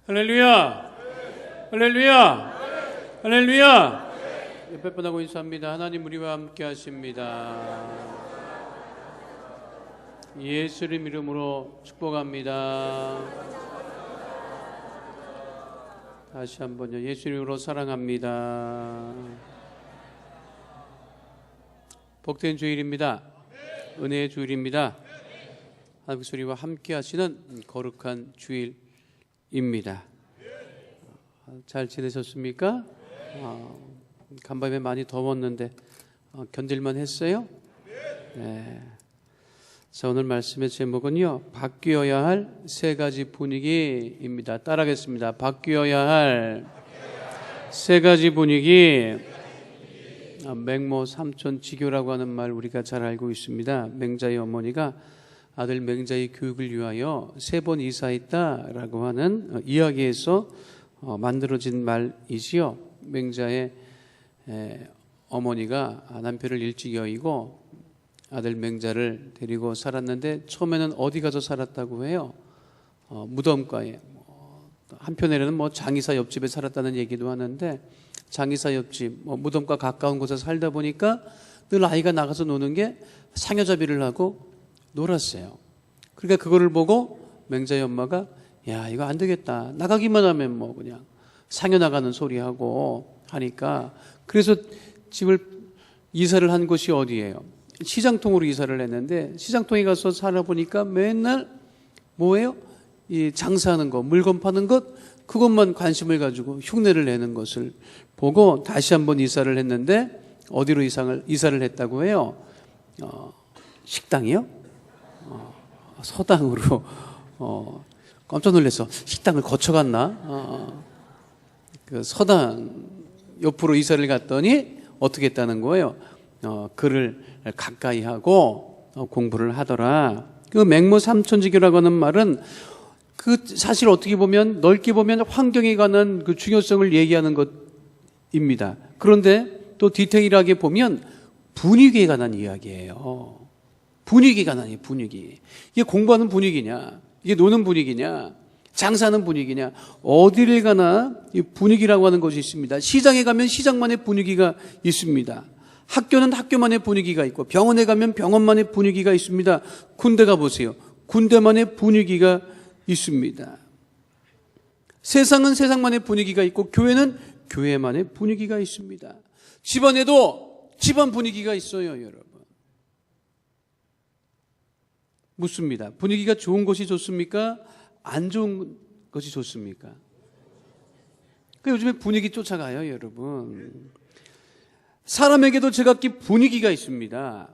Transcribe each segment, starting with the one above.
할렐루야! 할렐루야! 할렐루야! 옆에 분하고 인사합니다. 하나님 우리와 함께 하십니다. 예수님 이름으로 축복합니다. 다시 한번요. 예수님 이름으로 사랑합니다. 복된 주일입니다. 은혜의 주일입니다. 하나님의 소리와 함께 하시는 거룩한 주일입니다. 잘 지내셨습니까? 간밤에 많이 더웠는데 견딜만 했어요? 네. 자, 오늘 말씀의 제목은요, 바뀌어야 할 세 가지 분위기입니다. 따라하겠습니다. 바뀌어야 할 세 가지 분위기. 맹모 삼촌지교라고 하는 말 우리가 잘 알고 있습니다. 맹자의 어머니가 아들 맹자의 교육을 위하여 3번 이사했다라고 하는 이야기에서 만들어진 말이지요. 맹자의 어머니가 남편을 일찍 여의고 아들 맹자를 데리고 살았는데 처음에는 어디 가서 살았다고 해요? 무덤가에. 한편에는 장의사 옆집에 살았다는 얘기도 하는데, 장의사 옆집, 무덤가 가까운 곳에 살다 보니까 늘 아이가 나가서 노는 게 상여잡이를 하고 놀았어요. 그러니까 그거를 보고 맹자의 엄마가 야, 이거 안 되겠다. 나가기만 하면 그냥 상여 나가는 소리 하고 하니까, 그래서 집을 이사를 한 곳이 어디예요? 시장통으로 이사를 했는데, 시장통에 가서 살아보니까 맨날 뭐예요? 이 장사하는 거, 물건 파는 것, 그것만 관심을 가지고 흉내를 내는 것을 보고 다시 한번 이사를 했는데, 어디로 이사를 했다고 해요? 식당이요? 서당으로. 깜짝 놀랐어. 식당을 거쳐갔나? 그 서당 옆으로 이사를 갔더니 어떻게 했다는 거예요? 글을 가까이 하고 공부를 하더라. 그 맹모 삼촌지교라고 하는 말은 사실 어떻게 보면 넓게 보면 환경에 관한 그 중요성을 얘기하는 것입니다. 그런데 또 디테일하게 보면 분위기에 관한 이야기예요. 분위기에 관한 분위기. 이게 공부하는 분위기냐, 이게 노는 분위기냐, 장사하는 분위기냐, 어디를 가나 이 분위기라고 하는 것이 있습니다. 시장에 가면 시장만의 분위기가 있습니다. 학교는 학교만의 분위기가 있고, 병원에 가면 병원만의 분위기가 있습니다. 군대 가보세요. 군대만의 분위기가 있습니다. 세상은 세상만의 분위기가 있고, 교회는 교회만의 분위기가 있습니다. 집안에도 집안 분위기가 있어요, 여러분. 묻습니다. 분위기가 좋은 것이 좋습니까? 안 좋은 것이 좋습니까? 요즘에 분위기 쫓아가요, 여러분. 사람에게도 제각기 분위기가 있습니다.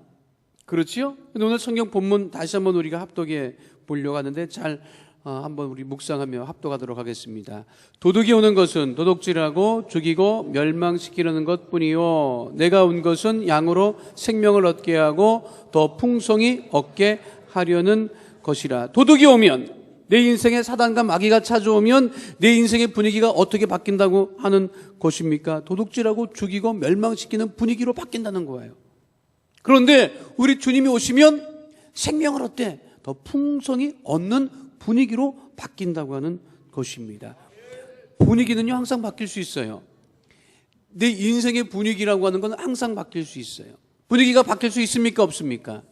그렇지요? 오늘 성경 본문 다시 한번 우리가 합독해 보려고 하는데, 잘 한번 우리 묵상하며 합독하도록 하겠습니다. 도둑이 오는 것은 도둑질하고 죽이고 멸망시키려는 것뿐이요, 내가 온 것은 양으로 생명을 얻게 하고 더 풍성히 얻게 하려는 것이라. 도둑이 오면, 내 인생에 사단과 마귀가 찾아오면 내 인생의 분위기가 어떻게 바뀐다고 하는 것입니까? 도둑질하고 죽이고 멸망시키는 분위기로 바뀐다는 거예요. 그런데 우리 주님이 오시면 생명을 얻되 더 풍성히 얻는 분위기로 바뀐다고 하는 것입니다. 분위기는요, 항상 바뀔 수 있어요. 내 인생의 분위기라고 하는 건 항상 바뀔 수 있어요. 분위기가 바뀔 수 있습니까? 없습니까?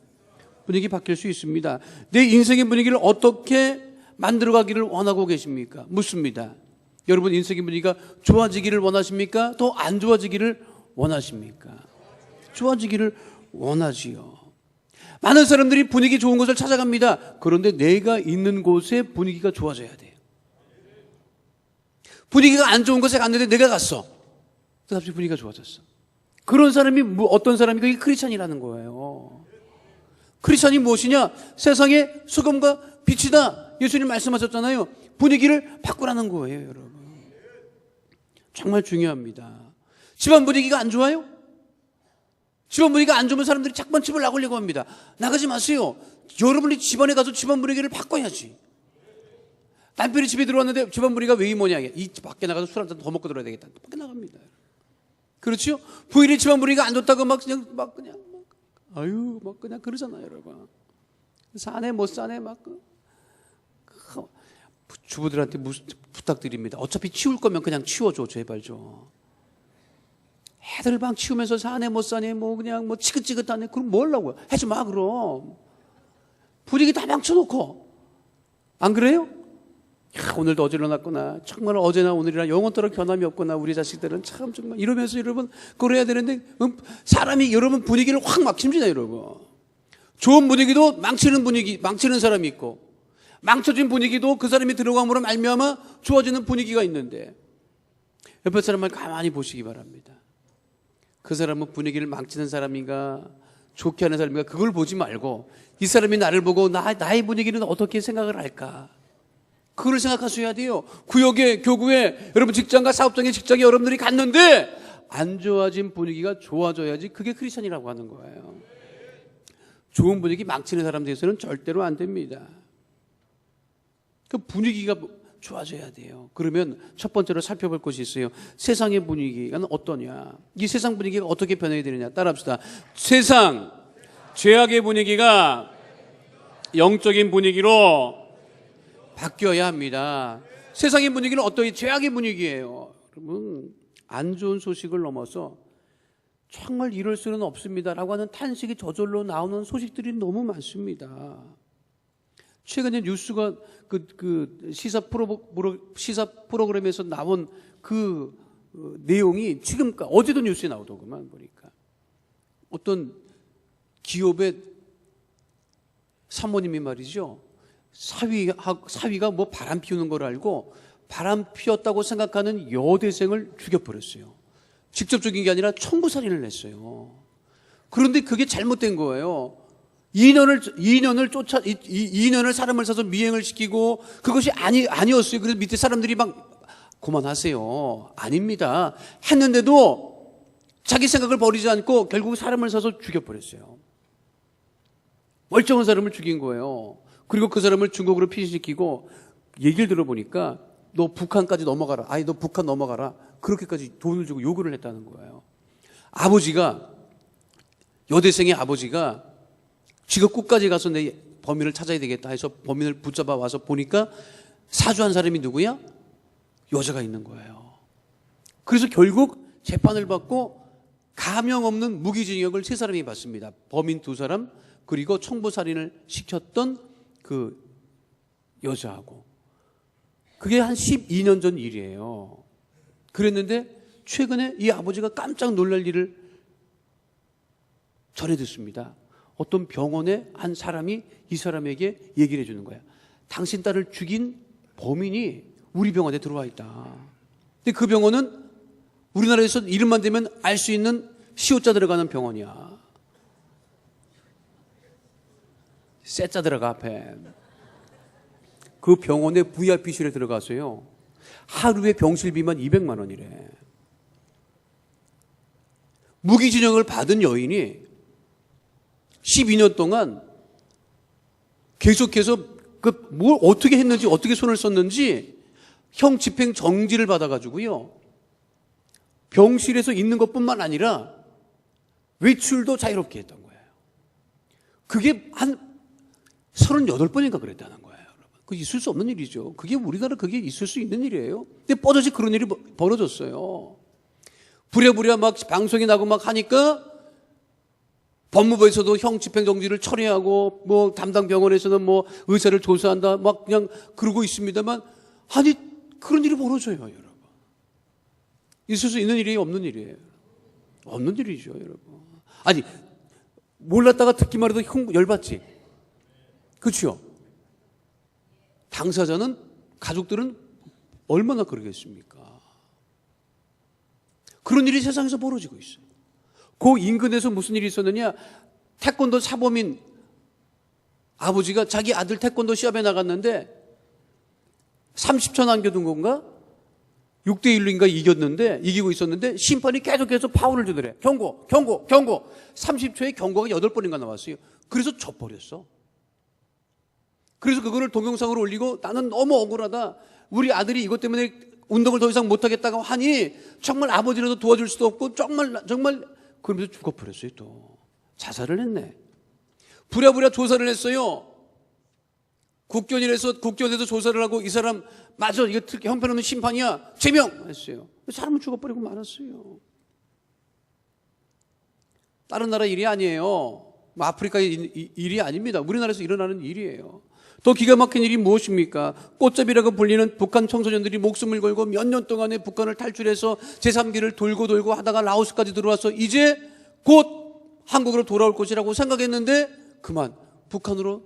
분위기 바뀔 수 있습니다. 내 인생의 분위기를 어떻게 만들어가기를 원하고 계십니까? 묻습니다. 여러분, 인생의 분위기가 좋아지기를 원하십니까? 더 안 좋아지기를 원하십니까? 좋아지기를 원하지요. 많은 사람들이 분위기 좋은 곳을 찾아갑니다. 그런데 내가 있는 곳에 분위기가 좋아져야 돼요. 분위기가 안 좋은 곳에 갔는데 내가 갔어. 갑자기 분위기가 좋아졌어. 그런 사람이 어떤 사람이 그게 크리스찬이라는 거예요. 크리스찬이 무엇이냐? 세상의 수금과 빛이다. 예수님 말씀하셨잖아요. 분위기를 바꾸라는 거예요, 여러분. 정말 중요합니다. 집안 분위기가 안 좋아요? 집안 분위기가 안 좋으면 사람들이 자꾸만 집을 나가려고 합니다. 나가지 마세요. 여러분이 집안에 가서 집안 분위기를 바꿔야지. 남편이 집에 들어왔는데 집안 분위기가 왜 뭐냐? 이 밖에 나가서 술 한잔 더 먹고 들어야 되겠다. 밖에 나갑니다. 그렇죠? 부인이 집안 분위기가 안 좋다고 아유, 그냥 그러잖아요, 여러분. 사네, 못 사네, 주부들한테 부탁드립니다. 어차피 치울 거면 그냥 치워줘, 제발 좀. 애들 방 치우면서 사네 못 사네 뭐 그냥 뭐 지긋지긋하네. 그럼 뭐 하려고요? 하지 마 그럼. 분위기 다 망쳐놓고. 안 그래요? 야, 오늘도 어지러웠구나. 정말 어제나 오늘이나 영원토록 변함이 없구나. 우리 자식들은 참 정말 이러면서 여러분 그걸 해야 되는데 사람이 여러분 분위기를 확 막힙니다 여러분. 좋은 분위기도 망치는 분위기, 망치는 사람이 있고 망쳐진 분위기도 그 사람이 들어감으로 말미암아 좋아지는 분위기가 있는데 옆에 사람을 가만히 보시기 바랍니다. 그 사람은 분위기를 망치는 사람인가 좋게 하는 사람인가 그걸 보지 말고 이 사람이 나를 보고 나의 분위기는 어떻게 생각을 할까 그걸 생각하셔야 돼요. 구역에 교구에 여러분 직장과 사업장에 직장에 여러분들이 갔는데 안 좋아진 분위기가 좋아져야지 그게 크리스천이라고 하는 거예요. 좋은 분위기 망치는 사람 대해서는 절대로 안 됩니다. 그 분위기가 좋아져야 돼요. 그러면 첫 번째로 살펴볼 것이 있어요. 세상의 분위기가 어떠냐? 이 세상 분위기가 어떻게 변해야 되느냐? 따라합시다. 세상, 죄악의 분위기가 영적인 분위기로 바뀌어야 합니다. 세상의 분위기는 어떤 죄악의 분위기예요. 여러분, 안 좋은 소식을 넘어서 정말 이럴 수는 없습니다라고 하는 탄식이 저절로 나오는 소식들이 너무 많습니다. 최근에 뉴스가 시사 프로그램에서 나온 그 내용이 지금 어제도 뉴스에 나오더구만 보니까 어떤 기업의 사모님이 말이죠 사위가 뭐 바람 피우는 걸 알고 바람 피웠다고 생각하는 여대생을 죽여버렸어요. 직접적인 게 아니라 청부살인을 했어요. 그런데 그게 잘못된 거예요. 2년을 사람을 사서 미행을 시키고 그것이 아니었어요. 그래서 밑에 사람들이 막 그만하세요. 아닙니다. 했는데도 자기 생각을 버리지 않고 결국 사람을 사서 죽여버렸어요. 멀쩡한 사람을 죽인 거예요. 그리고 그 사람을 중국으로 피신시키고 얘기를 들어보니까 너 북한까지 넘어가라. 아니 너 북한 넘어가라. 그렇게까지 돈을 주고 요구를 했다는 거예요. 여대생의 아버지가 지가 끝까지 가서 내 범인을 찾아야 되겠다 해서 범인을 붙잡아 와서 보니까 사주한 사람이 누구야? 여자가 있는 거예요. 그래서 결국 재판을 받고 가명 없는 무기징역을 3사람이 받습니다. 범인 2사람 그리고 청부살인을 시켰던 그 여자하고. 그게 한 12년 전 일이에요. 그랬는데 최근에 이 아버지가 깜짝 놀랄 일을 전해 듣습니다. 어떤 병원에 한 사람이 이 사람에게 얘기를 해주는 거야. 당신 딸을 죽인 범인이 우리 병원에 들어와 있다. 근데 그 병원은 우리나라에서 이름만 대면 알 수 있는 시옷자 들어가는 병원이야. 쎄자 들어가 앞에. 그 병원에 VIP실에 들어가서요. 하루에 병실비만 200만 원이래. 무기징역을 받은 여인이 12년 동안 계속해서 뭘 어떻게 했는지 어떻게 손을 썼는지 형 집행 정지를 받아가지고요. 병실에서 있는 것뿐만 아니라 외출도 자유롭게 했던 거예요. 그게 한 38번인가 그랬다는 거예요. 여러분. 그게 있을 수 없는 일이죠. 그게 우리나라 그게 있을 수 있는 일이에요. 근데 뻗어지 그런 일이 벌어졌어요. 부랴부랴 막 방송이 나고 막 하니까 법무부에서도 형 집행정지를 처리하고 뭐 담당 병원에서는 뭐 의사를 조사한다 막 그냥 그러고 있습니다만 아니 그런 일이 벌어져요 여러분. 있을 수 있는 일이에요 없는 일이에요? 없는 일이죠 여러분. 아니 몰랐다가 듣기만 해도 열받지. 그렇죠? 당사자는 가족들은 얼마나 그러겠습니까? 그런 일이 세상에서 벌어지고 있어요. 그 인근에서 무슨 일이 있었느냐? 태권도 사범인 아버지가 자기 아들 태권도 시합에 나갔는데 30초 남겨둔 건가? 6대1로인가 이기고 있었는데 심판이 계속해서 파울을 주더래. 경고 30초에 경고가 8번인가 나왔어요. 그래서 져버렸어. 그래서 그거를 동영상으로 올리고 나는 너무 억울하다. 우리 아들이 이것 때문에 운동을 더 이상 못하겠다고 하니 정말 아버지라도 도와줄 수도 없고 정말 그러면서 죽어버렸어요. 또 자살을 했네. 부랴부랴 조사를 했어요. 국견에서 조사를 하고 이 사람 맞아, 이거 형편없는 심판이야, 제명했어요. 사람은 죽어버리고 말았어요. 다른 나라 일이 아니에요. 뭐 아프리카의 일이 아닙니다. 우리나라에서 일어나는 일이에요. 또 기가 막힌 일이 무엇입니까? 꽃잡이라고 불리는 북한 청소년들이 목숨을 걸고 몇 년 동안에 북한을 탈출해서 제3기를 돌고 하다가 라오스까지 들어와서 이제 곧 한국으로 돌아올 것이라고 생각했는데 그만 북한으로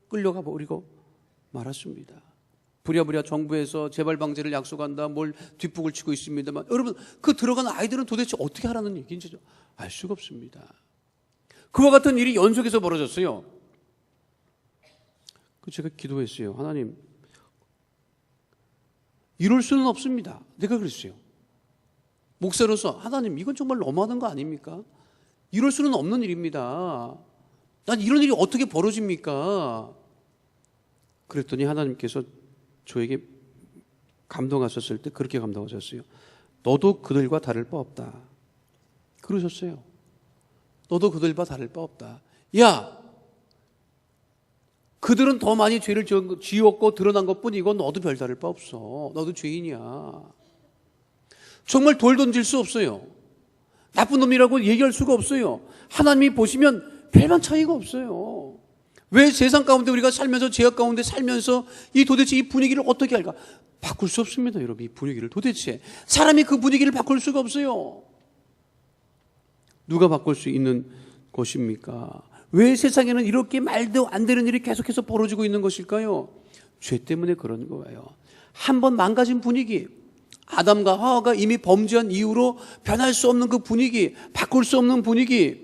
끌려가 버리고 말았습니다. 부랴부랴 정부에서 재발 방지를 약속한다, 뭘 뒷북을 치고 있습니다만, 여러분, 그 들어간 아이들은 도대체 어떻게 하라는 얘기인지 알 수가 없습니다. 그와 같은 일이 연속해서 벌어졌어요. 제가 기도했어요. 하나님, 이럴 수는 없습니다. 내가 그랬어요. 목사로서 하나님, 이건 정말 너무하는 거 아닙니까? 이럴 수는 없는 일입니다. 난 이런 일이 어떻게 벌어집니까? 그랬더니 하나님께서 저에게 감동하셨을 때 그렇게 감동하셨어요. 너도 그들과 다를 바 없다. 그러셨어요. 너도 그들과 다를 바 없다. 야, 그들은 더 많이 죄를 지었고 드러난 것뿐이고 너도 별다를 바 없어. 너도 죄인이야. 정말 돌 던질 수 없어요. 나쁜 놈이라고 얘기할 수가 없어요. 하나님이 보시면 별반 차이가 없어요. 왜 세상 가운데 우리가 살면서 죄악 가운데 살면서 도대체 이 분위기를 어떻게 할까? 바꿀 수 없습니다, 여러분. 이 분위기를 도대체 사람이 그 분위기를 바꿀 수가 없어요. 누가 바꿀 수 있는 것입니까? 왜 세상에는 이렇게 말도 안 되는 일이 계속해서 벌어지고 있는 것일까요? 죄 때문에 그런 거예요. 한번 망가진 분위기, 아담과 하와가 이미 범죄한 이후로 변할 수 없는 그 분위기, 바꿀 수 없는 분위기,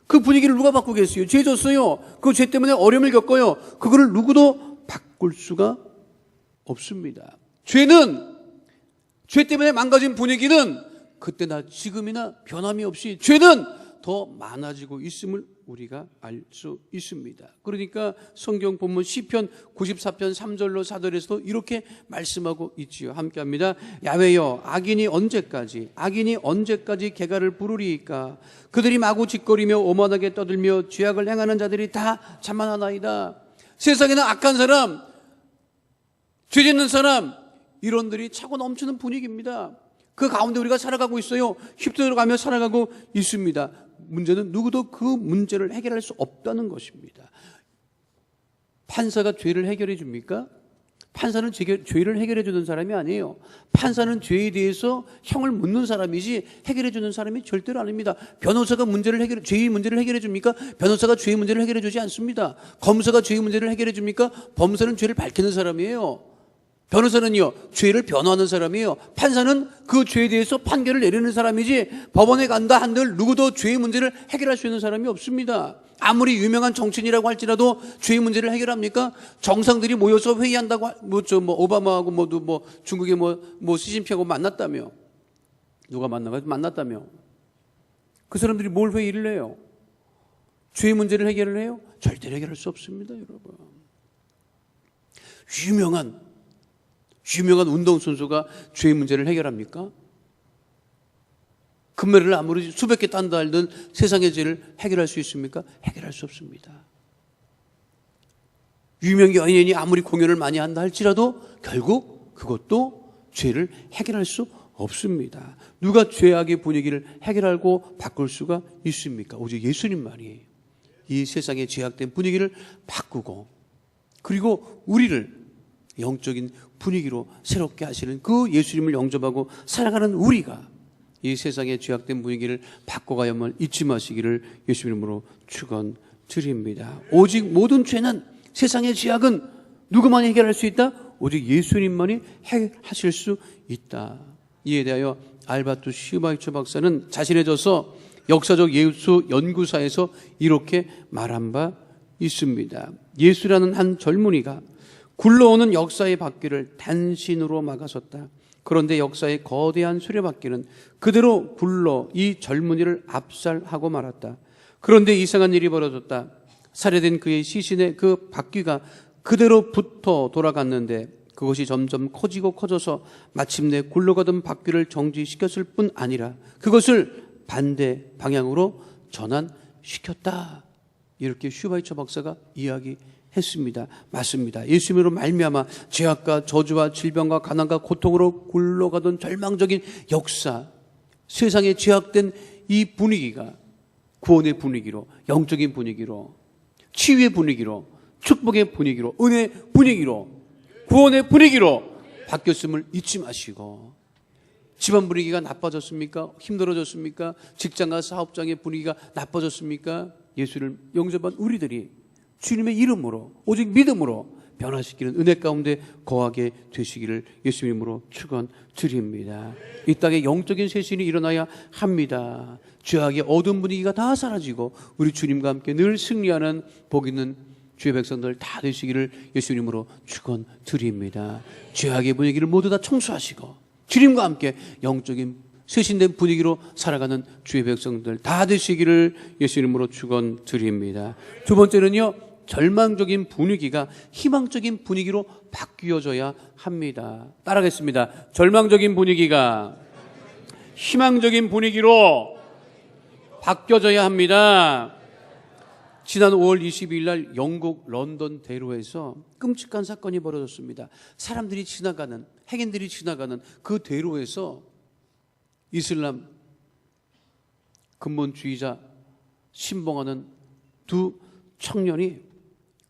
그 분위기를 누가 바꾸겠어요? 죄 졌어요. 그 죄 때문에 어려움을 겪어요. 그거를 누구도 바꿀 수가 없습니다. 죄 때문에 망가진 분위기는 그때나 지금이나 변함이 없이 죄는 더 많아지고 있음을 우리가 알 수 있습니다. 그러니까 성경 본문 시편 94편 3절로 4절에서도 이렇게 말씀하고 있지요. 함께합니다. 야훼여, 악인이 언제까지 개가를 부르리이까? 그들이 마구 짓거리며 오만하게 떠들며 죄악을 행하는 자들이 다 자만하나이다. 세상에는 악한 사람, 죄 짓는 사람, 이런들이 차고 넘치는 분위기입니다. 그 가운데 우리가 살아가고 있어요. 휩쓸어가며 살아가고 있습니다. 문제는 누구도 그 문제를 해결할 수 없다는 것입니다. 판사가 죄를 해결해 줍니까? 판사는 죄를 해결해 주는 사람이 아니에요. 판사는 죄에 대해서 형을 묻는 사람이지 해결해 주는 사람이 절대로 아닙니다. 변호사가 죄의 문제를 해결해 줍니까? 변호사가 죄의 문제를 해결해 주지 않습니다. 검사가 죄의 문제를 해결해 줍니까? 범사는 죄를 밝히는 사람이에요. 변호사는요, 죄를 변호하는 사람이에요. 판사는 그 죄에 대해서 판결을 내리는 사람이지 법원에 간다 한들 누구도 죄의 문제를 해결할 수 있는 사람이 없습니다. 아무리 유명한 정치인이라고 할지라도 죄의 문제를 해결합니까? 정상들이 모여서 회의한다고 오바마하고 중국의 시진핑하고 만났다며. 누가 만났다며. 그 사람들이 뭘 회의를 해요? 죄의 문제를 해결을 해요? 절대로 해결할 수 없습니다, 여러분. 유명한 운동선수가 죄의 문제를 해결합니까? 금메달을 아무리 수백 개 딴다 할든 세상의 죄를 해결할 수 있습니까? 해결할 수 없습니다. 유명 연예인이 아무리 공연을 많이 한다 할지라도 결국 그것도 죄를 해결할 수 없습니다. 누가 죄악의 분위기를 해결하고 바꿀 수가 있습니까? 오직 예수님만이 이 세상의 죄악된 분위기를 바꾸고 그리고 우리를 영적인 분위기로 새롭게 하시는 그 예수님을 영접하고 살아가는 우리가 이 세상의 죄악된 분위기를 바꿔가야만 잊지 마시기를 예수님 이름으로 축원드립니다. 오직 모든 죄는, 세상의 죄악은 누구만이 해결할 수 있다? 오직 예수님만이 해결하실 수 있다. 이에 대하여 알바투 슈바이처 박사는 자신의 저서 역사적 예수 연구사에서 이렇게 말한 바 있습니다. 예수라는 한 젊은이가 굴러오는 역사의 바퀴를 단신으로 막아섰다. 그런데 역사의 거대한 수레바퀴는 그대로 굴러 이 젊은이를 압살하고 말았다. 그런데 이상한 일이 벌어졌다. 살해된 그의 시신에 그 바퀴가 그대로 붙어 돌아갔는데 그것이 점점 커져서 마침내 굴러가던 바퀴를 정지시켰을 뿐 아니라 그것을 반대 방향으로 전환시켰다. 이렇게 슈바이처 박사가 이야기했습니다. 했습니다. 맞습니다. 예수님으로 말미암아 죄악과 저주와 질병과 가난과 고통으로 굴러가던 절망적인 역사, 세상에 죄악된 이 분위기가 구원의 분위기로, 영적인 분위기로, 치유의 분위기로, 축복의 분위기로, 은혜의 분위기로, 구원의 분위기로 바뀌었음을 잊지 마시고, 집안 분위기가 나빠졌습니까? 힘들어졌습니까? 직장과 사업장의 분위기가 나빠졌습니까? 예수를 영접한 우리들이 주님의 이름으로, 오직 믿음으로 변화시키는 은혜 가운데 거하게 되시기를 예수님으로 축원드립니다. 이 땅에 영적인 쇄신이 일어나야 합니다. 죄악의 어두운 분위기가 다 사라지고 우리 주님과 함께 늘 승리하는 복 있는 주의 백성들 다 되시기를 예수님으로 축원드립니다. 죄악의 분위기를 모두 다 청소하시고 주님과 함께 영적인 쇄신된 분위기로 살아가는 주의 백성들 다 되시기를 예수님으로 축원드립니다. 두 번째는요, 절망적인 분위기가 희망적인 분위기로 바뀌어져야 합니다. 따라하겠습니다. 절망적인 분위기가 희망적인 분위기로 바뀌어져야 합니다. 지난 5월 22일 날 영국 런던 대로에서 끔찍한 사건이 벌어졌습니다. 사람들이 지나가는, 행인들이 지나가는 그 대로에서 이슬람 근본주의자 신봉하는 두 청년이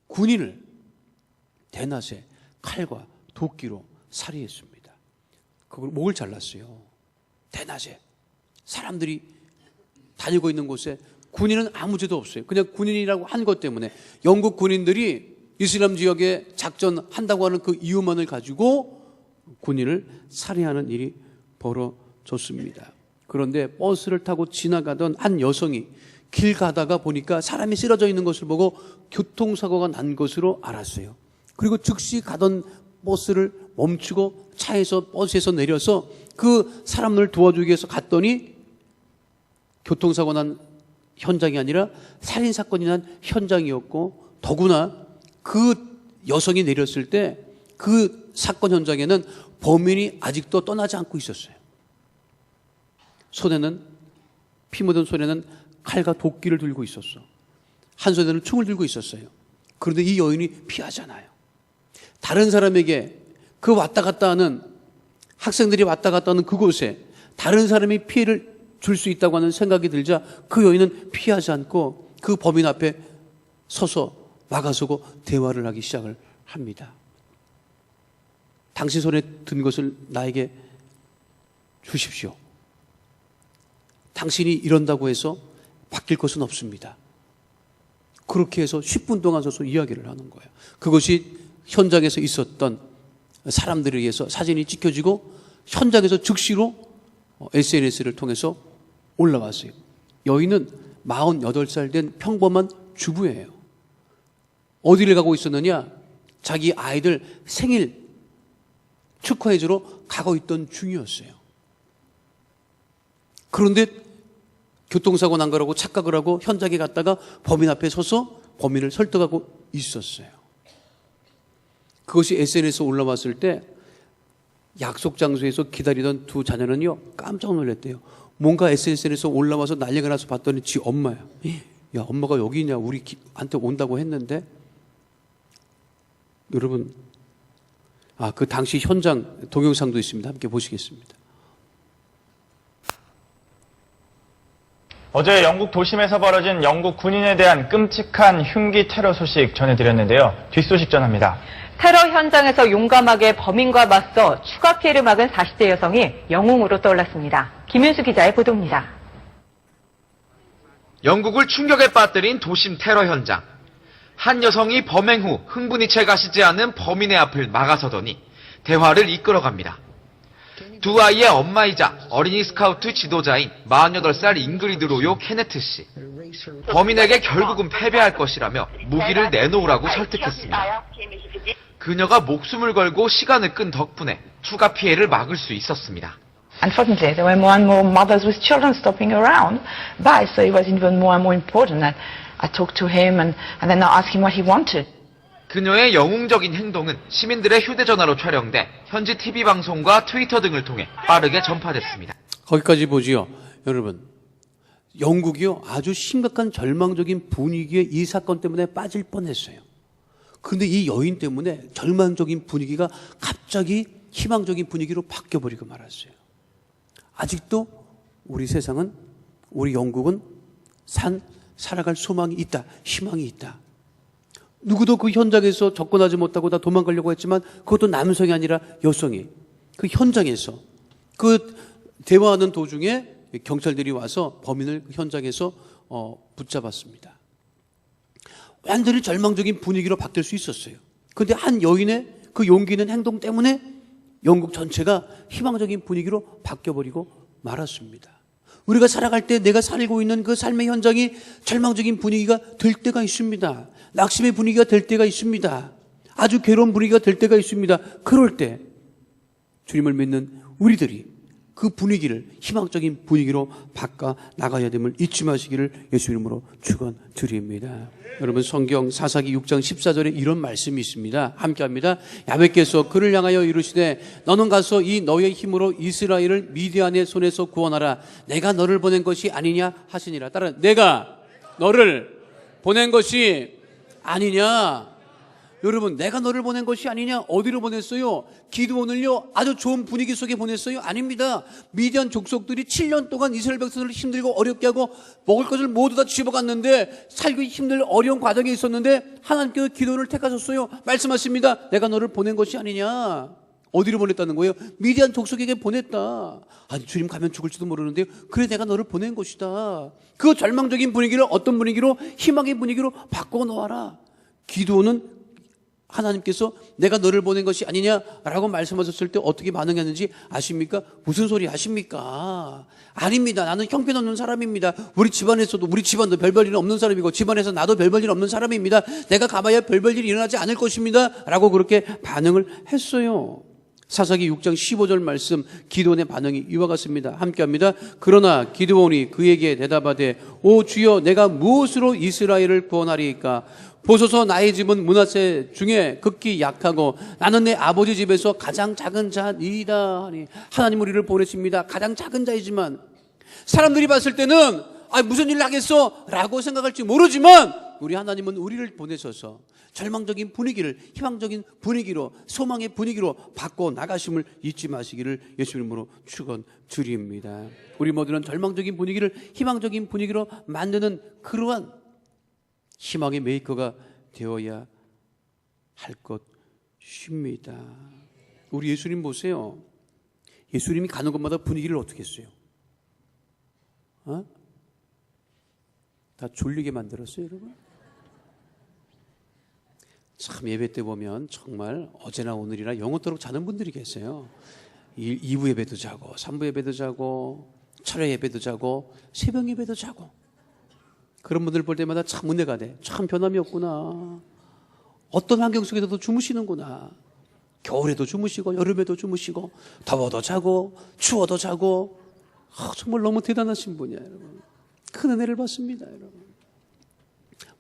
군인을 대낮에 칼과 도끼로 살해했습니다. 그걸 목을 잘랐어요. 대낮에 사람들이 다니고 있는 곳에 군인은 아무 죄도 없어요. 그냥 군인이라고 한 것 때문에 영국 군인들이 이슬람 지역에 작전한다고 하는 그 이유만을 가지고 군인을 살해하는 일이 벌어졌습니다. 그런데 버스를 타고 지나가던 한 여성이 길 가다가 보니까 사람이 쓰러져 있는 것을 보고 교통사고가 난 것으로 알았어요. 그리고 즉시 가던 버스를 멈추고 버스에서 내려서 그 사람을 도와주기 위해서 갔더니 교통사고 난 현장이 아니라 살인사건이 난 현장이었고, 더구나 그 여성이 내렸을 때 그 사건 현장에는 범인이 아직도 떠나지 않고 있었어요. 손에는, 피 묻은 손에는 칼과 도끼를 들고 있었어. 한 손에는 총을 들고 있었어요. 그런데 이 여인이 피하잖아요. 다른 사람에게 그 왔다 갔다 하는, 학생들이 왔다 갔다 하는 그곳에 다른 사람이 피해를 줄 수 있다고 하는 생각이 들자 그 여인은 피하지 않고 그 범인 앞에 서서 막아서고 대화를 하기 시작을 합니다. 당신 손에 든 것을 나에게 주십시오. 당신이 이런다고 해서 바뀔 것은 없습니다. 그렇게 해서 10분 동안 서서 이야기를 하는 거예요. 그것이 현장에서 있었던 사람들에 의해서 사진이 찍혀지고 현장에서 즉시로 SNS를 통해서 올라왔어요. 여인은 48살 된 평범한 주부예요. 어디를 가고 있었느냐? 자기 아이들 생일 축하해주러 가고 있던 중이었어요. 그런데 교통사고 난 거라고 착각을 하고 현장에 갔다가 범인 앞에 서서 범인을 설득하고 있었어요. 그것이 SNS에 올라왔을 때 약속 장소에서 기다리던 두 자녀는요, 깜짝 놀랐대요. 뭔가 SNS에서 올라와서 난리가 나서 봤더니 지 엄마야. 야, 엄마가 여기 있냐? 우리한테 온다고 했는데. 여러분, 그 당시 현장 동영상도 있습니다. 함께 보시겠습니다. 어제 영국 도심에서 벌어진 영국 군인에 대한 끔찍한 흉기 테러 소식 전해드렸는데요. 뒷소식 전합니다. 테러 현장에서 용감하게 범인과 맞서 추가 피해를 막은 40대 여성이 영웅으로 떠올랐습니다. 김윤수 기자의 보도입니다. 영국을 충격에 빠뜨린 도심 테러 현장. 한 여성이 범행 후 흥분이 채 가시지 않은 범인의 앞을 막아서더니 대화를 이끌어갑니다. 두 아이의 엄마이자 어린이 스카우트 지도자인 48살 잉그리드 로요 케네트 씨. 범인에게 결국은 패배할 것이라며 무기를 내놓으라고 설득했습니다. 그녀가 목숨을 걸고 시간을 끈 덕분에 추가 피해를 막을 수 있었습니다. Unfortunately, there were more and more mothers with children stopping around by, so it was even more and more important that I talked to him and then I asked him what he wanted. 그녀의 영웅적인 행동은 시민들의 휴대전화로 촬영돼 현지 TV 방송과 트위터 등을 통해 빠르게 전파됐습니다. 거기까지 보지요. 여러분, 영국이요, 아주 심각한 절망적인 분위기에 이 사건 때문에 빠질 뻔했어요. 그런데 이 여인 때문에 절망적인 분위기가 갑자기 희망적인 분위기로 바뀌어버리고 말았어요. 아직도 우리 세상은, 우리 영국은 살아갈 소망이 있다, 희망이 있다. 누구도 그 현장에서 접근하지 못하고 다 도망가려고 했지만 그것도 남성이 아니라 여성이 그 현장에서 그 대화하는 도중에 경찰들이 와서 범인을 그 현장에서 붙잡았습니다. 완전히 절망적인 분위기로 바뀔 수 있었어요. 그런데 한 여인의 그 용기 있는 행동 때문에 영국 전체가 희망적인 분위기로 바뀌어버리고 말았습니다. 우리가 살아갈 때 내가 살고 있는 그 삶의 현장이 절망적인 분위기가 될 때가 있습니다. 낙심의 분위기가 될 때가 있습니다. 아주 괴로운 분위기가 될 때가 있습니다. 그럴 때 주님을 믿는 우리들이 그 분위기를 희망적인 분위기로 바꿔 나가야 됨을 잊지 마시기를 예수 이름으로 축원드립니다. 여러분, 성경 사사기 6장 14절에 이런 말씀이 있습니다. 함께합니다. 야훼께서 그를 향하여 이르시되 너는 가서 이 너의 힘으로 이스라엘을 미디안의 손에서 구원하라. 내가 너를 보낸 것이 아니냐 하시니라. 따라, 내가 너를 보낸 것이 아니냐. 여러분, 내가 너를 보낸 것이 아니냐. 어디로 보냈어요? 기드온을요 아주 좋은 분위기 속에 보냈어요? 아닙니다. 미디안 족속들이 7년 동안 이스라엘 백성들을 힘들고 어렵게 하고 먹을 것을 모두 다 집어갔는데 살기 힘들 어려운 과정에 있었는데 하나님께서 기드온을 택하셨어요. 말씀하십니다. 내가 너를 보낸 것이 아니냐. 어디로 보냈다는 거예요? 미디안 족속에게 보냈다. 아니, 주님 가면 죽을지도 모르는데요. 그래, 내가 너를 보낸 것이다. 그 절망적인 분위기를 어떤 분위기로? 희망의 분위기로 바꿔놓아라. 기드온은 하나님께서 내가 너를 보낸 것이 아니냐라고 말씀하셨을 때 어떻게 반응했는지 아십니까? 무슨 소리 하십니까? 아닙니다. 나는 형편없는 사람입니다. 우리 집안에서도, 우리 집안도 별별 일 없는 사람이고 집안에서 나도 별별 일 없는 사람입니다. 내가 가봐야 별별 일이 일어나지 않을 것입니다 라고 그렇게 반응을 했어요. 사사기 6장 15절 말씀, 기드온의 반응이 이와 같습니다. 함께합니다. 그러나 기드온이 그에게 대답하되 오 주여, 내가 무엇으로 이스라엘을 구원하리이까? 보소서, 나의 집은 므낫세 중에 극히 약하고 나는 내 아버지 집에서 가장 작은 자이다 하니. 하나님 우리를 보내십니다. 가장 작은 자이지만 사람들이 봤을 때는 무슨 일을 하겠어? 라고 생각할지 모르지만 우리 하나님은 우리를 보내셔서 절망적인 분위기를 희망적인 분위기로, 소망의 분위기로 바꿔 나가심을 잊지 마시기를 예수 이름으로 축원드립니다. 우리 모두는 절망적인 분위기를 희망적인 분위기로 만드는 그러한 희망의 메이커가 되어야 할 것입니다. 우리 예수님 보세요. 예수님이 가는 곳마다 분위기를 어떻게 했어요? 다 졸리게 만들었어요, 여러분? 참, 예배 때 보면 정말 어제나 오늘이나 영원토록 자는 분들이 계세요. 2부 예배도 자고 3부 예배도 자고 철야 예배도 자고 새벽 예배도 자고. 그런 분들 볼 때마다 참 은혜가 돼. 참 변함이 없구나. 어떤 환경 속에서도 주무시는구나. 겨울에도 주무시고 여름에도 주무시고 더워도 자고 추워도 자고. 정말 너무 대단하신 분이야, 여러분. 큰 은혜를 받습니다, 여러분.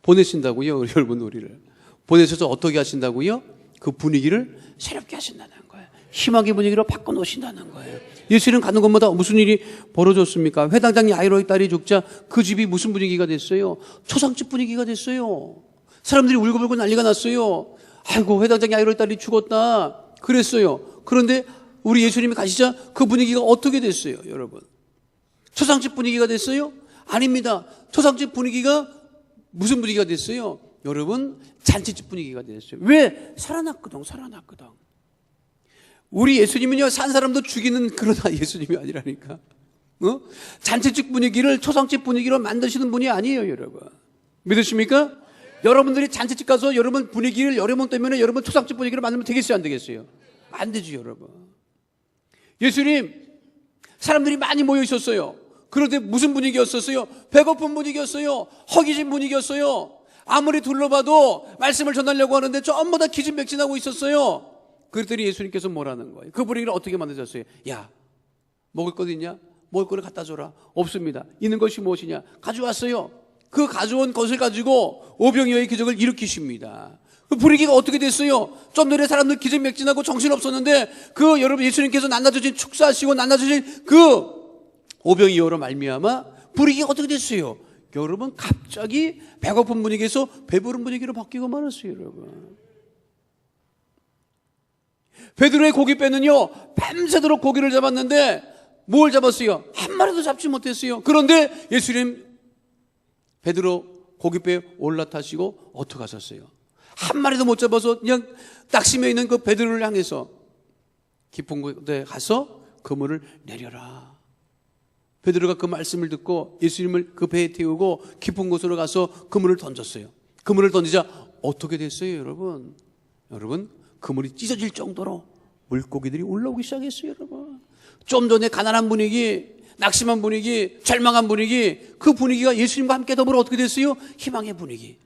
보내신다고요, 여러분. 우리를 보내셔서 어떻게 하신다고요? 그 분위기를 새롭게 하신다는 거예요. 희망의 분위기로 바꿔놓으신다는 거예요. 예수님 가는 곳마다 무슨 일이 벌어졌습니까? 회당장 야이로의 딸이 죽자 그 집이 무슨 분위기가 됐어요? 초상집 분위기가 됐어요. 사람들이 울고불고 난리가 났어요. 아이고, 회당장 야이로의 딸이 죽었다 그랬어요. 그런데 우리 예수님이 가시자 그 분위기가 어떻게 됐어요, 여러분? 초상집 분위기가 됐어요? 아닙니다. 초상집 분위기가 무슨 분위기가 됐어요? 여러분, 잔치집 분위기가 됐어요. 왜? 살아났거든. 우리 예수님은요, 산 사람도 죽이는 그런 예수님이 아니라니까. 잔치집 분위기를 초상집 분위기로 만드시는 분이 아니에요, 여러분. 믿으십니까? 여러분들이 잔치집 가서 여러분 분위기를 여러분 때문에 여러분 초상집 분위기로 만들면 되겠어요, 안 되겠어요? 안 되지, 여러분. 예수님, 사람들이 많이 모여 있었어요. 그런데 무슨 분위기였었어요? 배고픈 분위기였어요. 허기진 분위기였어요. 아무리 둘러봐도 말씀을 전하려고 하는데 전부 다 기진맥진하고 있었어요. 그랬더니 예수님께서 뭐라는 거예요? 그 분위기를 어떻게 만드셨어요? 야, 먹을 것 있냐? 먹을 거를 갖다 줘라. 없습니다. 있는 것이 무엇이냐? 가져왔어요. 그 가져온 것을 가지고 오병이어의 기적을 일으키십니다. 그 분위기가 어떻게 됐어요? 좀 전에 사람들 기진맥진하고 정신없었는데 그 여러분 예수님께서 나눠주신 축사하시고 나눠주신 그 오병이어로 말미암아 분위기가 어떻게 됐어요? 여러분, 갑자기 배고픈 분위기에서 배부른 분위기로 바뀌고 말았어요, 여러분. 베드로의 고깃배는요, 밤새도록 고기를 잡았는데 뭘 잡았어요? 한 마리도 잡지 못했어요. 그런데 예수님 베드로 고깃배에 올라타시고 어떻게 하셨어요? 한 마리도 못 잡아서 그냥 낙심해 있는 그 베드로를 향해서 깊은 곳에 가서 그물을 내려라. 베드로가 그 말씀을 듣고 예수님을 그 배에 태우고 깊은 곳으로 가서 그물을 던졌어요. 그물을 던지자 어떻게 됐어요, 여러분? 여러분, 그물이 찢어질 정도로 물고기들이 올라오기 시작했어요, 여러분. 좀 전에 가난한 분위기, 낙심한 분위기, 절망한 분위기, 그 분위기가 예수님과 함께 더불어 어떻게 됐어요? 희망의 분위기,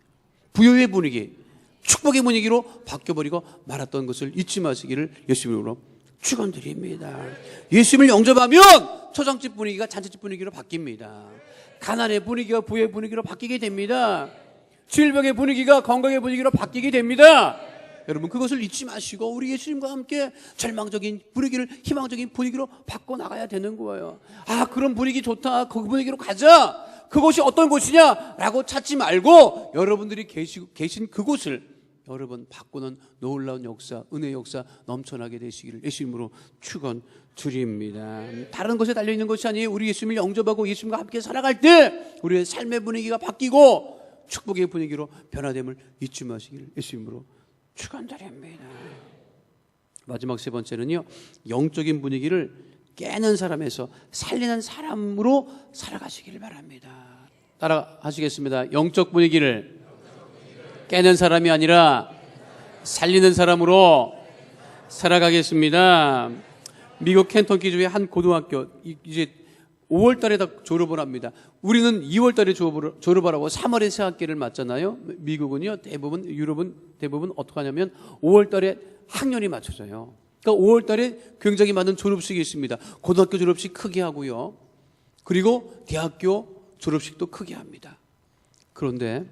부여의 분위기, 축복의 분위기로 바뀌어버리고 말았던 것을 잊지 마시기를 예수님으로 축원드립니다. 예수님을 영접하면 초상집 분위기가 잔치집 분위기로 바뀝니다. 가난의 분위기가 부의 분위기로 바뀌게 됩니다. 질병의 분위기가 건강의 분위기로 바뀌게 됩니다. 여러분, 그것을 잊지 마시고 우리 예수님과 함께 절망적인 분위기를 희망적인 분위기로 바꿔나가야 되는 거예요. 아, 그런 분위기 좋다, 그 분위기로 가자, 그곳이 어떤 곳이냐라고 찾지 말고 여러분들이 계신 그곳을 여러분 바꾸는 놀라운 역사, 은혜의 역사 넘쳐나게 되시기를 예수님으로 축원드립니다. 다른 것에 달려있는 것이 아니에요. 우리 예수님을 영접하고 예수님과 함께 살아갈 때 우리의 삶의 분위기가 바뀌고 축복의 분위기로 변화됨을 잊지 마시기를 예수님으로 축원드립니다. 마지막 세 번째는요, 영적인 분위기를 깨는 사람에서 살리는 사람으로 살아가시기를 바랍니다. 따라 하시겠습니다. 영적 분위기를 깨는 사람이 아니라 살리는 사람으로 살아가겠습니다. 미국 켄터키주의 한 고등학교, 이제 5월 달에 다 졸업을 합니다. 우리는 2월 달에 졸업을 하고 3월에 새학기를 맞잖아요. 미국은요, 대부분, 유럽은 대부분 어떻게 하냐면 5월 달에 학년이 맞춰져요. 그러니까 5월 달에 굉장히 많은 졸업식이 있습니다. 고등학교 졸업식 크게 하고요. 그리고 대학교 졸업식도 크게 합니다. 그런데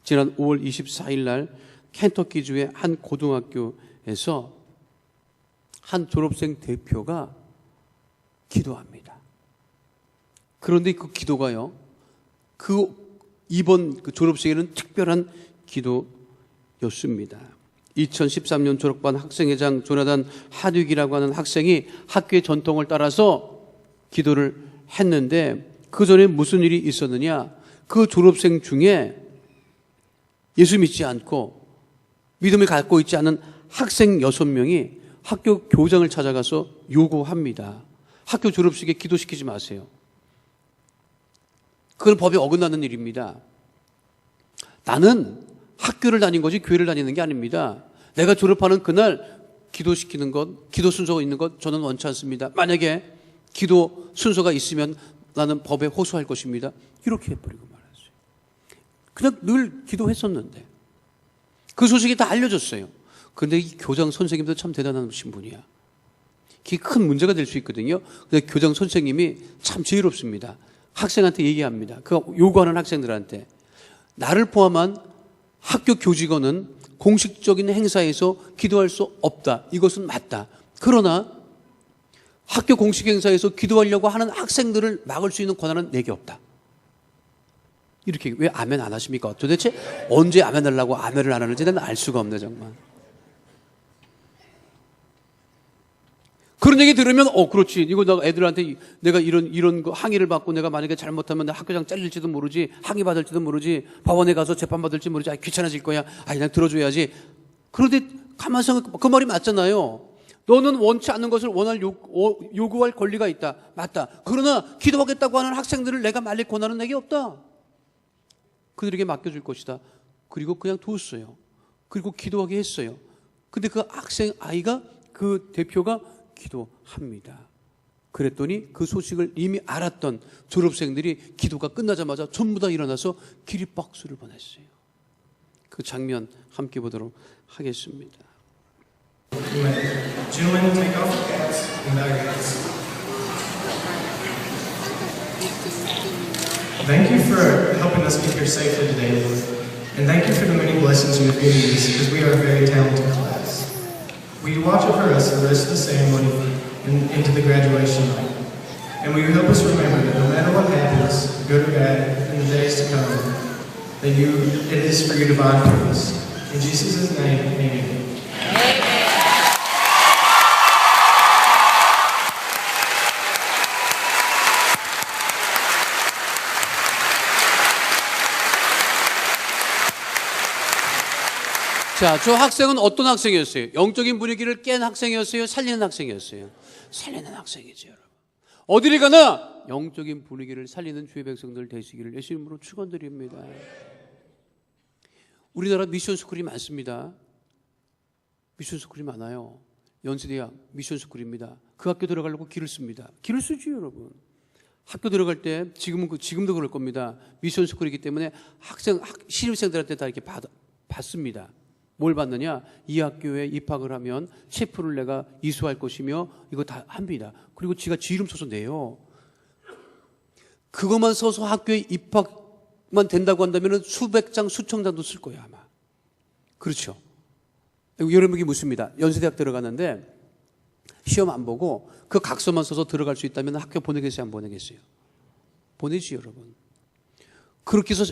지난 5월 24일 날 켄터키주의 한 고등학교에서 한 졸업생 대표가 기도합니다. 그런데 그 기도가요, 이번 졸업식에는 특별한 기도였습니다. 2013년 졸업반 학생회장 조나단 하듀기라고 하는 학생이 학교의 전통을 따라서 기도를 했는데 그 전에 무슨 일이 있었느냐, 그 졸업생 중에 예수 믿지 않고 믿음을 갖고 있지 않은 학생 6명이 학교 교장을 찾아가서 요구합니다. 학교 졸업식에 기도시키지 마세요. 그건 법에 어긋나는 일입니다. 나는 학교를 다닌 거지 교회를 다니는 게 아닙니다. 내가 졸업하는 그날 기도시키는 것, 기도 순서가 있는 것 저는 원치 않습니다. 만약에 기도 순서가 있으면 나는 법에 호소할 것입니다. 이렇게 해버리고 말았어요. 그냥 늘 기도했었는데 그 소식이 다 알려졌어요. 그런데 이 교장 선생님도 참 대단한 분이야. 그게 큰 문제가 될 수 있거든요. 근데 교장 선생님이 참 지혜롭습니다. 학생한테 얘기합니다. 그 요구하는 학생들한테, 나를 포함한 학교 교직원은 공식적인 행사에서 기도할 수 없다. 이것은 맞다. 그러나 학교 공식 행사에서 기도하려고 하는 학생들을 막을 수 있는 권한은 내게 없다. 이렇게. 왜 아멘 안 하십니까? 도대체 언제 아멘 하려고 아멘을 안 하는지 나는 알 수가 없네, 정말. 그런 얘기 들으면 그렇지, 이거 나 애들한테 내가 이런 거 항의를 받고 내가 만약에 잘못하면 학교장 잘릴지도 모르지, 항의 받을지도 모르지, 법원에 가서 재판 받을지 모르지, 귀찮아질 거야, 그냥 들어줘야지. 그런데 가만 생각, 그 말이 맞잖아요. 너는 원치 않는 것을 요구할 권리가 있다. 맞다. 그러나 기도하겠다고 하는 학생들을 내가 말릴 권한은 내게 없다. 그들에게 맡겨줄 것이다. 그리고 그냥 뒀어요. 그리고 기도하게 했어요. 근데 그 학생 아이가, 그 대표가 기도합니다. 그랬더니 그 소식을 이미 알았던 졸업생들이 기도가 끝나자마자 전부 다 일어나서 기립박수를 보냈어요. 그 장면 함께 보도록 하겠습니다. Gentlemen, take off your hats and bow your heads. Thank you for helping us get here safely today, Lord. And thank you for the many blessings you have given us, because we are a very talented class. Will you watch over us the rest of the ceremony and into the graduation night? And will you help us remember that no matter what happens, good or bad, in the days to come, that it is for your divine purpose. In Jesus' name, amen. 자, 저 학생은 어떤 학생이었어요? 영적인 분위기를 깬 학생이었어요? 살리는 학생이었어요? 살리는 학생이죠, 여러분. 어디를 가나 영적인 분위기를 살리는 주의 백성들 되시기를 예수님으로 축원드립니다. 우리나라 미션 스쿨이 많습니다. 미션 스쿨이 많아요. 연세대학 미션 스쿨입니다. 그 학교 들어가려고 길을 씁니다. 길을 쓰죠, 여러분. 학교 들어갈 때 지금도 그럴 겁니다. 미션 스쿨이기 때문에 신입생들한테 다 이렇게 받습니다. 뭘 받느냐? 이 학교에 입학을 하면 체프를 내가 이수할 것이며 이거 다 합니다. 그리고 지가 지 이름 써서 내요. 그것만 써서 학교에 입학만 된다고 한다면 수백 장, 수천 장도 쓸 거예요, 아마. 그렇죠. 여러분에게 묻습니다. 연세대학 들어갔는데 시험 안 보고 그 각서만 써서 들어갈 수 있다면 학교 보내겠어요, 안 보내겠어요? 보내지, 여러분. 그렇게 해서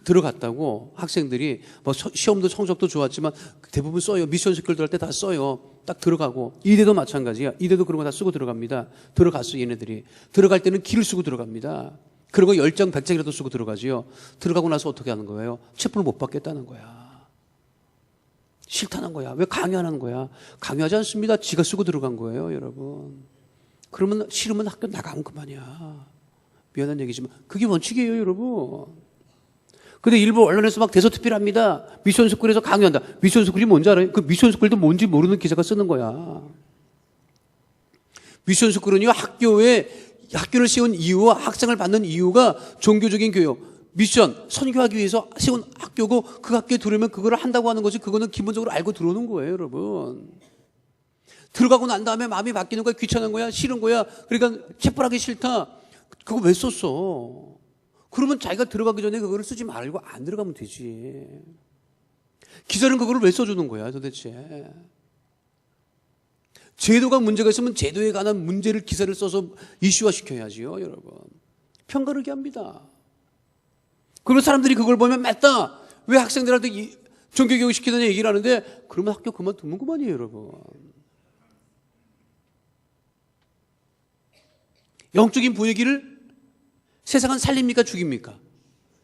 들어갔다고 학생들이 뭐 시험도 성적도 좋았지만 대부분 써요. 미션 스쿨 들어갈 때 다 써요. 딱 들어가고. 이대도 마찬가지야. 이대도 그런 거 다 쓰고 들어갑니다. 들어갔어, 얘네들이. 들어갈 때는 길을 쓰고 들어갑니다. 그리고 10장, 100장이라도 쓰고 들어가지요. 들어가고 나서 어떻게 하는 거예요? 체포를 못 받겠다는 거야. 싫다는 거야. 왜 강요하는 거야? 강요하지 않습니다. 지가 쓰고 들어간 거예요, 여러분. 그러면 싫으면 학교 나가면 그만이야. 미안한 얘기지만 그게 원칙이에요, 여러분. 근데 일부 언론에서 막 대서특필합니다. 미션스쿨에서 강요한다. 미션스쿨이 뭔지 알아요? 그 미션스쿨도 뭔지 모르는 기자가 쓰는 거야. 미션스쿨은요, 학교를 세운 이유와 학생을 받는 이유가 종교적인 교육, 미션, 선교하기 위해서 세운 학교고 그 학교에 들어오면 그거를 한다고 하는 것이 그거는 기본적으로 알고 들어오는 거예요, 여러분. 들어가고 난 다음에 마음이 바뀌는 거야, 귀찮은 거야, 싫은 거야. 그러니까 체포하기 싫다. 그거 왜 썼어? 그러면 자기가 들어가기 전에 그거를 쓰지 말고 안 들어가면 되지. 기자는 그거를 왜 써주는 거야, 도대체? 제도가 문제가 있으면 제도에 관한 문제를 기사를 써서 이슈화 시켜야지요, 여러분. 편가르기 합니다. 그리고 사람들이 그걸 보면 맞다. 왜 학생들한테 종교교육 시키느냐 얘기를 하는데 그러면 학교 그만두면 그만이에요, 여러분. 영적인 분위기를 세상은 살립니까? 죽입니까?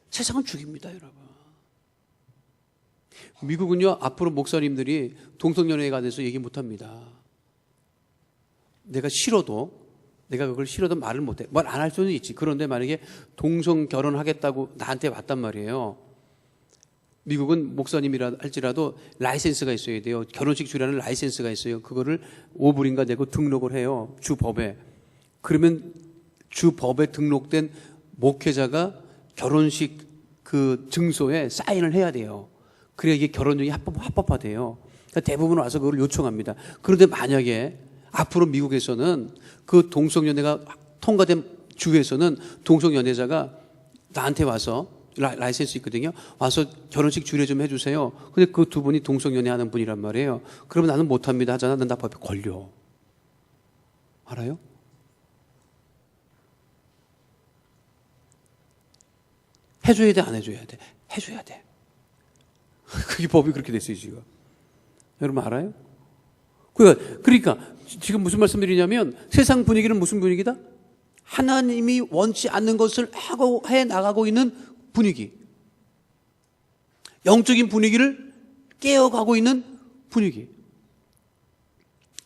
세상은 죽입니다, 여러분. 미국은요, 앞으로 목사님들이 동성연애에 관해서 얘기 못합니다. 내가 그걸 싫어도 말을 못해. 말 안 할 수는 있지. 그런데 만약에 동성 결혼하겠다고 나한테 왔단 말이에요. 미국은 목사님이라 할지라도 라이센스가 있어야 돼요. 결혼식 주례하는 라이센스가 있어요. 그거를 5불인가 내고 등록을 해요. 주법에. 그러면 주법에 등록된 목회자가 결혼식 그 증서에 사인을 해야 돼요. 그래야 이게 결혼이 합법화돼요. 그러니까 대부분 와서 그걸 요청합니다. 그런데 만약에 앞으로 미국에서는 그 동성연애가 통과된 주에서는 동성연애자가 나한테 와서 라이센스 있거든요. 와서 결혼식 주례 좀 해주세요. 근데 그 두 분이 동성연애 하는 분이란 말이에요. 그러면 나는 못합니다 하잖아. 난 나 법에 걸려. 알아요? 해줘야 돼, 안 해줘야 돼? 해줘야 돼. 그게 법이 그렇게 됐어요, 지금. 여러분 알아요? 그러니까 지금 무슨 말씀드리냐면 세상 분위기는 무슨 분위기다? 하나님이 원치 않는 것을 하고 해 나가고 있는 분위기. 영적인 분위기를 깨어가고 있는 분위기.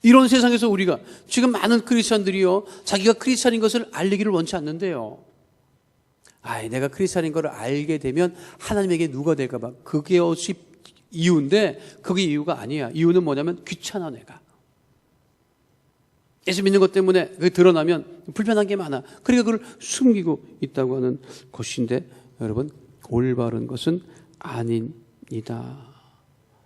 이런 세상에서 우리가 지금 많은 크리스찬들이요, 자기가 크리스찬인 것을 알리기를 원치 않는데요. 내가 크리스찬인 걸 알게 되면 하나님에게 누가 될까 봐. 그게 이유인데 그게 이유가 아니야. 이유는 뭐냐면 귀찮아, 내가. 예수 믿는 것 때문에 그게 드러나면 불편한 게 많아. 그러니까 그걸 숨기고 있다고 하는 것인데 여러분, 올바른 것은 아닙니다.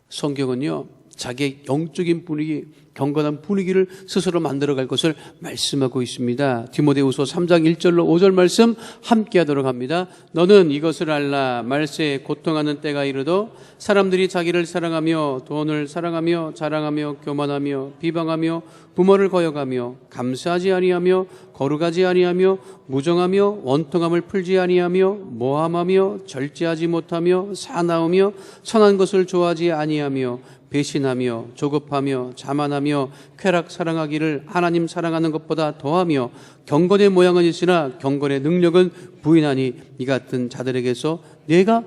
성경은요, 자기의 영적인 분위기, 경건한 분위기를 스스로 만들어갈 것을 말씀하고 있습니다. 디모데후서 3장 1절로 5절 말씀 함께 하도록 합니다. 너는 이것을 알라. 말세에 고통하는 때가 이르도 사람들이 자기를 사랑하며 돈을 사랑하며 자랑하며 교만하며 비방하며 부모를 거역하며 감사하지 아니하며 거룩하지 아니하며 무정하며 원통함을 풀지 아니하며 모함하며 절제하지 못하며 사나우며 선한 것을 좋아하지 아니하며 배신하며 조급하며 자만하며 쾌락 사랑하기를 하나님 사랑하는 것보다 더하며 경건의 모양은 있으나 경건의 능력은 부인하니 이 같은 자들에게서 내가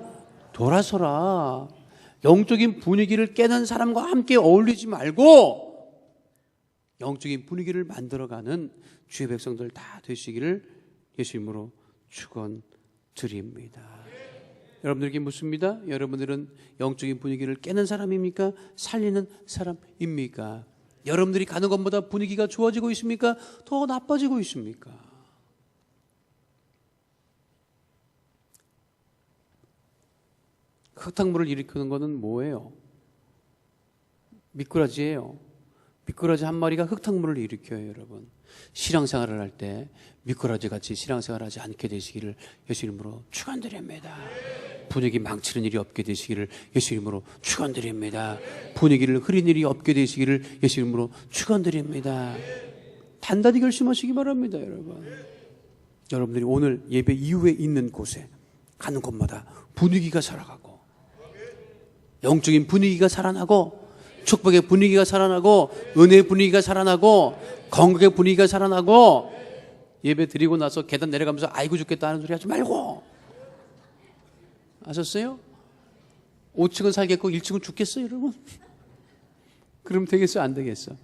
돌아서라. 영적인 분위기를 깨는 사람과 함께 어울리지 말고 영적인 분위기를 만들어가는 주의 백성들 다 되시기를 예수 이름으로 축원드립니다. 여러분들에게 묻습니다. 여러분들은 영적인 분위기를 깨는 사람입니까? 살리는 사람입니까? 여러분들이 가는 것보다 분위기가 좋아지고 있습니까? 더 나빠지고 있습니까? 흙탕물을 일으키는 것은 뭐예요? 미꾸라지예요. 미꾸라지 한 마리가 흙탕물을 일으켜요, 여러분. 신앙생활을 할 때 미꾸라지 같이 신앙생활을 하지 않게 되시기를 예수 이름으로 축원드립니다. 분위기 망치는 일이 없게 되시기를 예수 이름으로 축원드립니다. 분위기를 흐린 일이 없게 되시기를 예수 이름으로 축원드립니다. 단단히 결심하시기 바랍니다, 여러분. 여러분들이 오늘 예배 이후에 있는 곳에 가는 곳마다 분위기가 살아가고 영적인 분위기가 살아나고 축복의 분위기가 살아나고 은혜의 분위기가 살아나고 건강의 분위기가 살아나고 예배 드리고 나서 계단 내려가면서 아이고 죽겠다 하는 소리 하지 말고 아셨어요? 5층은 살겠고 1층은 죽겠어요, 여러분? 그럼 되겠어요? 안 되겠어?